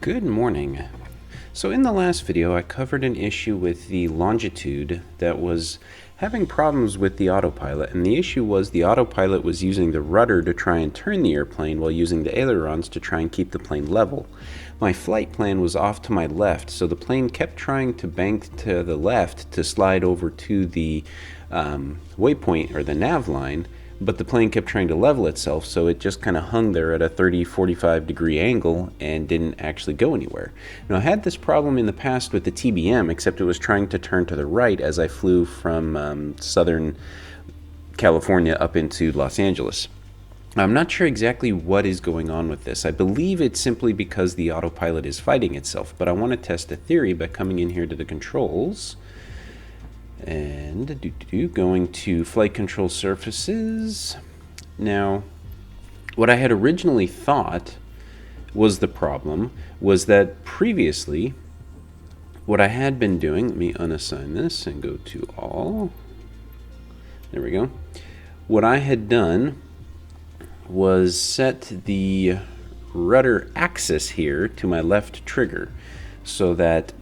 Good morning. So in the last video I covered an issue with the longitude that was having problems with the autopilot, and the issue was the autopilot was using the rudder to try and turn the airplane while using the ailerons to try and keep the plane level. My flight plan was off to my left, so the plane kept trying to bank to the left to slide over to the waypoint or the nav line, but the plane kept trying to level itself, so it just kind of hung there at a 30-45 degree angle and didn't actually go anywhere. Now, I had this problem in the past with the TBM, except it was trying to turn to the right as I flew from Southern California up into Los Angeles. I'm not sure exactly what is going on with this. I believe it's simply because the autopilot is fighting itself, but I want to test a theory by coming in here to the controls and going to flight control surfaces. Now, what I had originally thought was the problem was that previously what I had been doing, let me unassign this and go to all. There we go. What I had done was set the rudder axis here to my left trigger so that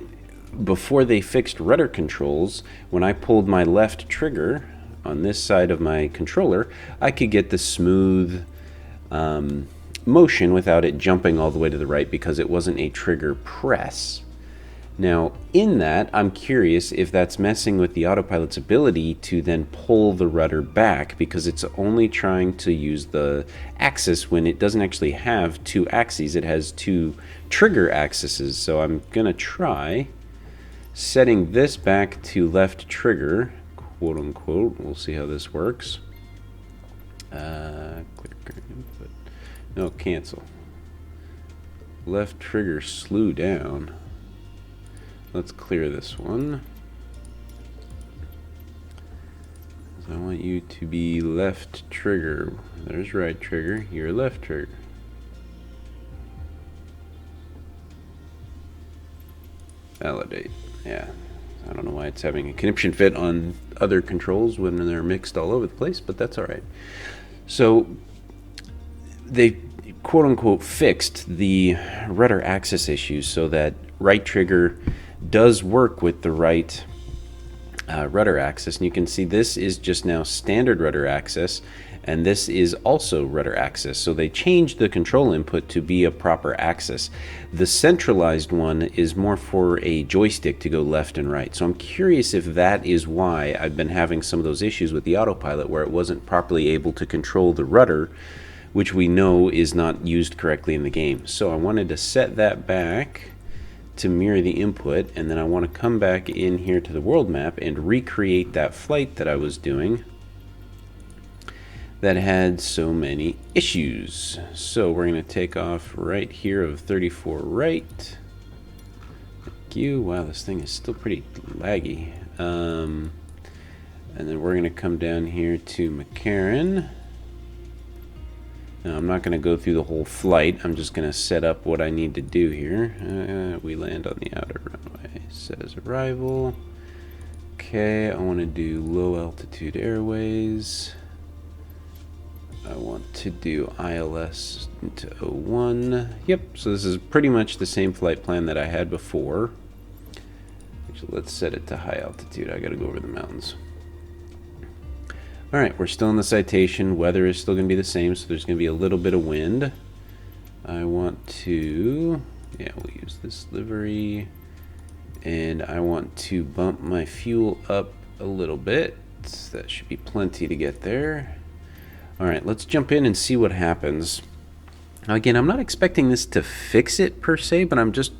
before they fixed rudder controls, when I pulled my left trigger on this side of my controller, I could get the smooth motion without it jumping all the way to the right because it wasn't a trigger press. Now, in that, I'm curious if that's messing with the autopilot's ability to then pull the rudder back because it's only trying to use the axis when it doesn't actually have two axes. It has two trigger axes. So I'm going to try setting this back to left trigger, quote unquote. We'll see how this works. Clear current input. No, cancel. Left trigger slew down. Let's clear this one. I want you to be left trigger. There's right trigger. You're left trigger. Validate. Yeah. I don't know why it's having a conniption fit on other controls when they're mixed all over the place, but that's all right. So they quote unquote fixed the rudder axis issues so that right trigger does work with the right rudder axis, and you can see this is just now standard rudder axis, and this is also rudder axis. So they changed the control input to be a proper axis. The centralized one is more for a joystick to go left and right. So I'm curious if that is why I've been having some of those issues with the autopilot where it wasn't properly able to control the rudder, which we know is not used correctly in the game. So I wanted to set that back to mirror the input, and then I want to come back in here to the world map and recreate that flight that I was doing that had so many issues. So we're going to take off right here of 34 right. Thank you. Wow, this thing is still pretty laggy. And then we're going to come down here to McCarran. Now, I'm not going to go through the whole flight. I'm just going to set up what I need to do here. We land on the outer runway. Set as arrival. Okay, I want to do low altitude airways. I want to do ILS into 01. Yep, so this is pretty much the same flight plan that I had before. Actually, let's set it to high altitude. I got to go over the mountains. Alright, we're still in the citation. Weather is still going to be the same, so there's going to be a little bit of wind. I want to, yeah, we'll use this livery. And I want to bump my fuel up a little bit. That should be plenty to get there. Alright, let's jump in and see what happens. Now again, I'm not expecting this to fix it per se, but I'm just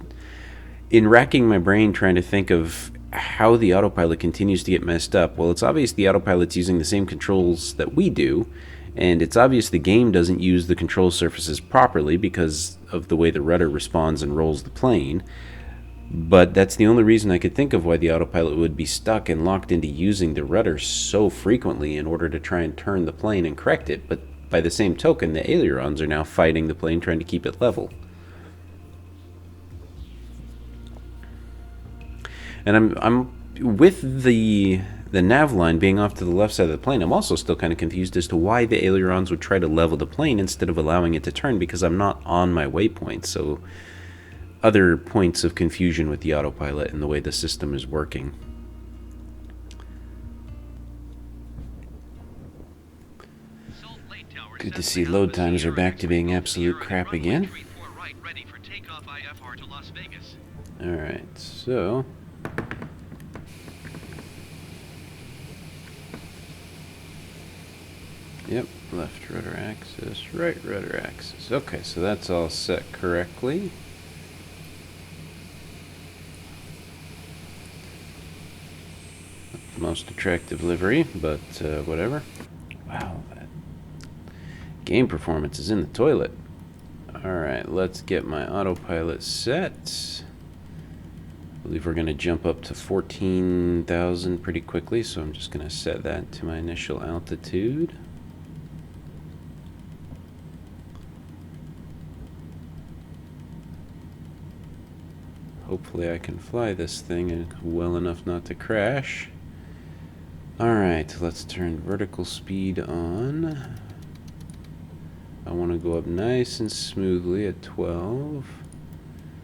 in racking my brain trying to think of how the autopilot continues to get messed up. Well, it's obvious the autopilot's using the same controls that we do, and it's obvious the game doesn't use the control surfaces properly because of the way the rudder responds and rolls the plane. But that's the only reason I could think of why the autopilot would be stuck and locked into using the rudder so frequently in order to try and turn the plane and correct it. But by the same token, the ailerons are now fighting the plane, trying to keep it level. And I'm with the nav line being off to the left side of the plane, I'm also still kind of confused as to why the ailerons would try to level the plane instead of allowing it to turn, because I'm not on my waypoint. So other points of confusion with the autopilot and the way the system is working. Good to see load times are back to being absolute crap again. Alright, so yep, left rudder axis, right rudder axis. Okay, so that's all set correctly. Most attractive livery, but whatever. Wow, that game performance is in the toilet. Alright, let's get my autopilot set. I believe we're going to jump up to 14,000 pretty quickly, so I'm just going to set that to my initial altitude. Hopefully I can fly this thing well enough not to crash. Alright, let's turn vertical speed on. I want to go up nice and smoothly at 12.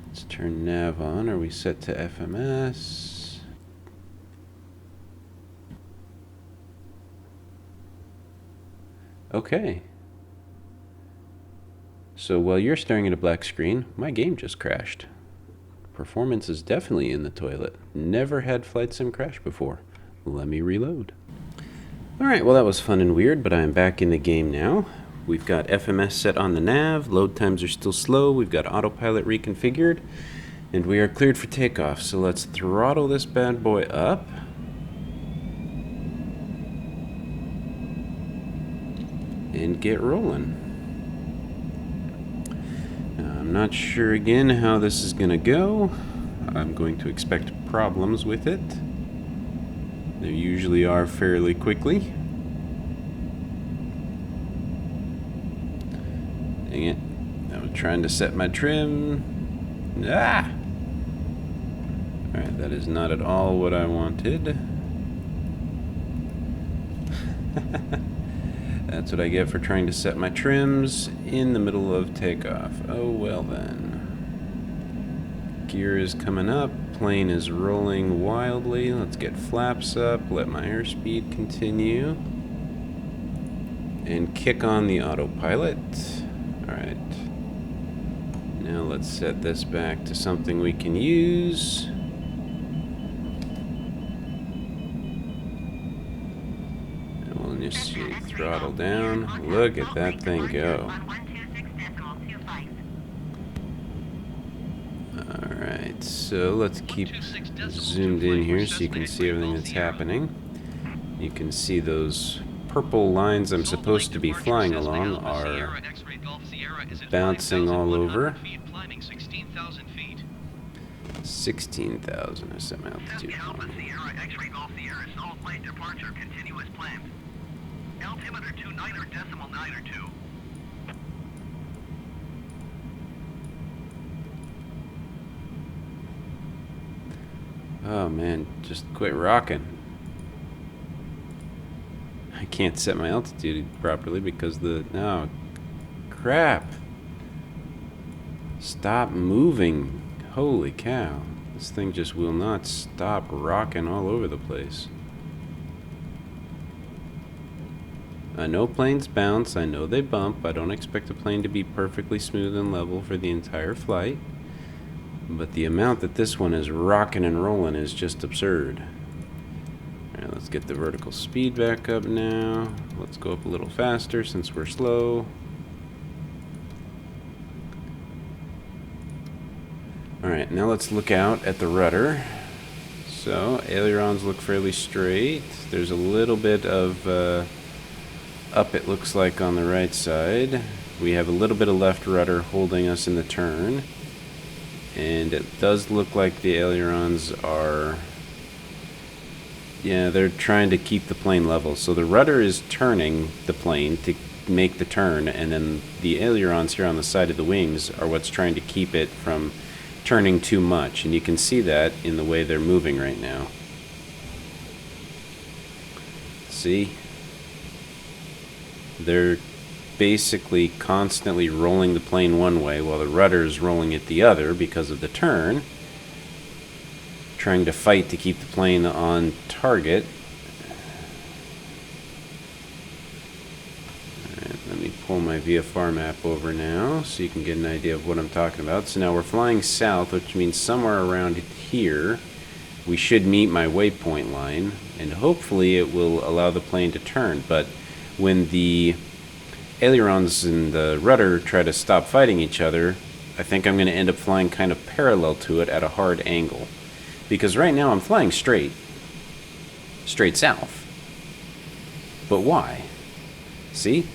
Let's turn nav on. Are we set to FMS? Okay. So while you're staring at a black screen, my game just crashed. Performance is definitely in the toilet. Never had flight sim crash before. Let me reload. Alright, well that was fun and weird, but I'm back in the game now. We've got FMS set on the nav, load times are still slow, we've got autopilot reconfigured, and we are cleared for takeoff. So let's throttle this bad boy up. And get rolling. Now, I'm not sure again how this is going to go. I'm going to expect problems with it. There usually are fairly quickly. Dang it. I was trying to set my trim. Ah! Alright, that is not at all what I wanted. That's what I get for trying to set my trims in the middle of takeoff. Oh well then. Gear is coming up. Plane is rolling wildly. Let's get flaps up. Let my airspeed continue. And kick on the autopilot. Alright. Now let's set this back to something we can use. Just throttle down. Look at that thing go. Alright, so let's keep zoomed in here so you can see everything that's happening. You can see those purple lines I'm supposed to be flying along are bouncing all over. 16,000 SM altitude. Altimeter 29.9 Oh man, just quit rocking. I can't set my altitude properly because oh crap. Stop moving. Holy cow. This thing just will not stop rocking all over the place. I know planes bounce, I know they bump. I don't expect a plane to be perfectly smooth and level for the entire flight. But the amount that this one is rocking and rolling is just absurd. Alright, let's get the vertical speed back up now. Let's go up a little faster since we're slow. Alright, now let's look out at the rudder. So, ailerons look fairly straight. There's a little bit of up, it looks like, on the right side. We have a little bit of left rudder holding us in the turn. And it does look like the ailerons are... yeah, they're trying to keep the plane level. So the rudder is turning the plane to make the turn, and then the ailerons here on the side of the wings are what's trying to keep it from turning too much. And you can see that in the way they're moving right now. See? They're basically constantly rolling the plane one way while the rudder is rolling it the other because of the turn, trying to fight to keep the plane on target. Alright, let me pull my VFR map over now so you can get an idea of what I'm talking about. So now we're flying south, which means somewhere around here we should meet my waypoint line, and hopefully it will allow the plane to turn. But when the ailerons and the rudder try to stop fighting each other, I think I'm going to end up flying kind of parallel to it at a hard angle. Because right now I'm flying straight south. But why? See?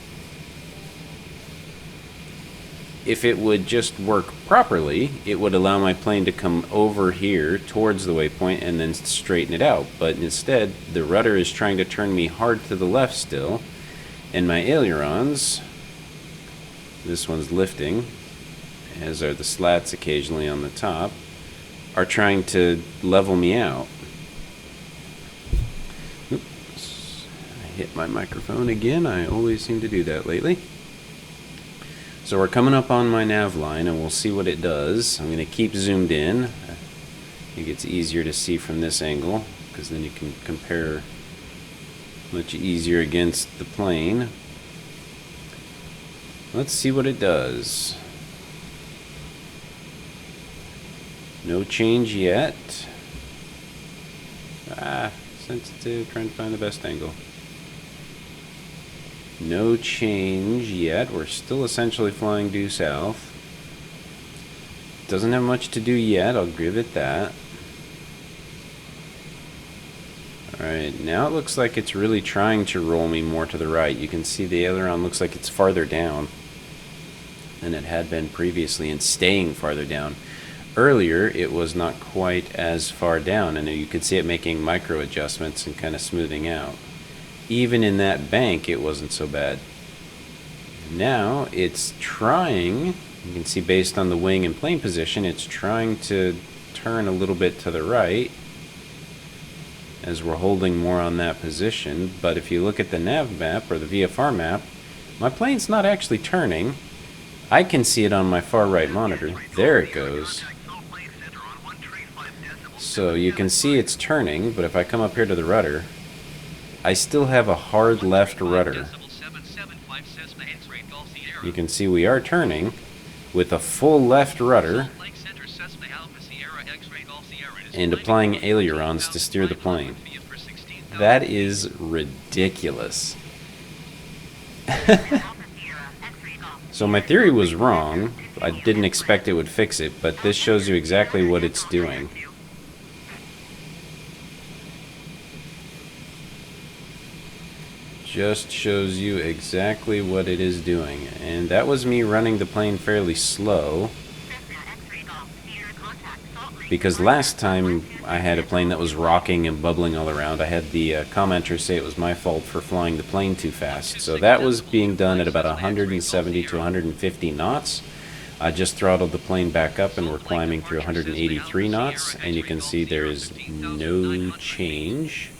If it would just work properly, it would allow my plane to come over here towards the waypoint and then straighten it out. But instead, the rudder is trying to turn me hard to the left still, and my ailerons, this one's lifting, as are the slats occasionally on the top, are trying to level me out. Oops, I hit my microphone again. I always seem to do that lately. So we're coming up on my nav line, and we'll see what it does. I'm going to keep zoomed in. I think it's easier to see from this angle, because then you can compare much easier against the plane. Let's see what it does. No change yet. Sensitive, trying to find the best angle. No change yet. We're still essentially flying due south. Doesn't have much to do yet, I'll give it that. Alright, now it looks like it's really trying to roll me more to the right. You can see the aileron looks like it's farther down than it had been previously, and staying farther down. Earlier, it was not quite as far down, and you could see it making micro adjustments and kind of smoothing out. Even in that bank, it wasn't so bad. Now, it's trying, you can see based on the wing and plane position, it's trying to turn a little bit to the right as we're holding more on that position. But if you look at the nav map, or the VFR map, my plane's not actually turning. I can see it on my far right monitor. There it goes. So you can see it's turning, but if I come up here to the rudder, I still have a hard left rudder. You can see we are turning with a full left rudder and applying ailerons to steer the plane. That is ridiculous. So my theory was wrong. I didn't expect it would fix it, but this shows you exactly what it's doing. Just shows you exactly what it is doing. And that was me running the plane fairly slow, because last time I had a plane that was rocking and bubbling all around. I had the commenters say it was my fault for flying the plane too fast. So that was being done at about 170 to 150 knots. I just throttled the plane back up and we're climbing through 183 knots, and you can see there is no change.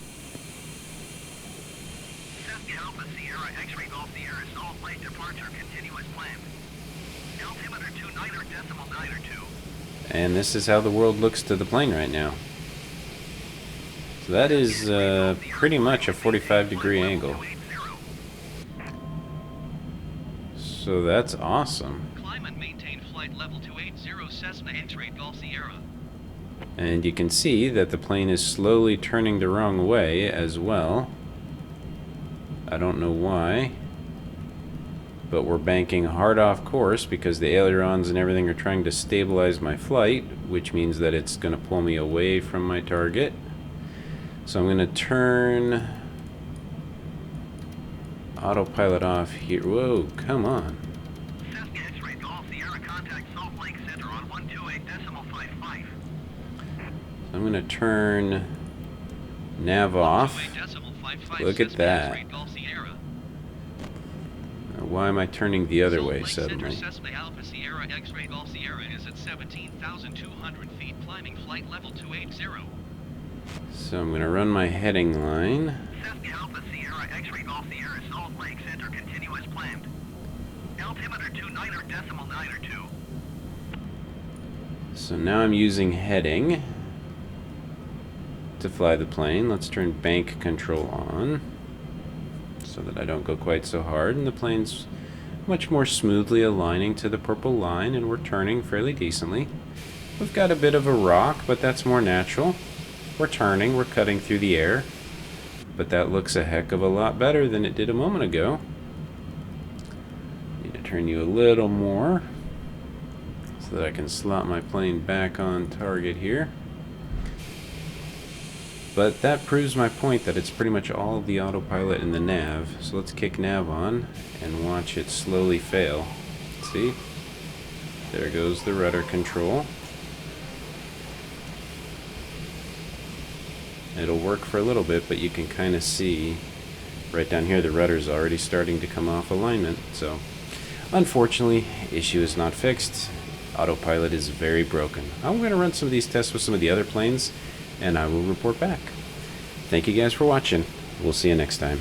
And this is how the world looks to the plane right now. So that is pretty much a 45-degree angle. So that's awesome. Climb and maintain flight level 280 Cessna X-ray Golf Sierra. And you can see that the plane is slowly turning the wrong way as well. I don't know why, but we're banking hard off course because the ailerons and everything are trying to stabilize my flight, which means that it's going to pull me away from my target. So I'm going to turn autopilot off here. Whoa, come on. I'm going to turn nav off. Look at that. Why am I turning the other way suddenly? So I'm going to run my heading line. Altimeter 29.9 So now I'm using heading to fly the plane. Let's turn bank control on so that I don't go quite so hard, and the plane's much more smoothly aligning to the purple line, and we're turning fairly decently. We've got a bit of a rock, but that's more natural. We're turning, we're cutting through the air, but that looks a heck of a lot better than it did a moment ago. Need to turn you a little more so that I can slot my plane back on target here. But that proves my point that it's pretty much all the autopilot in the nav. So let's kick nav on and watch it slowly fail. See? There goes the rudder control. It'll work for a little bit, but you can kind of see right down here the rudder's already starting to come off alignment. So unfortunately, issue is not fixed. Autopilot is very broken. I'm going to run some of these tests with some of the other planes, and I will report back. Thank you guys for watching. We'll see you next time.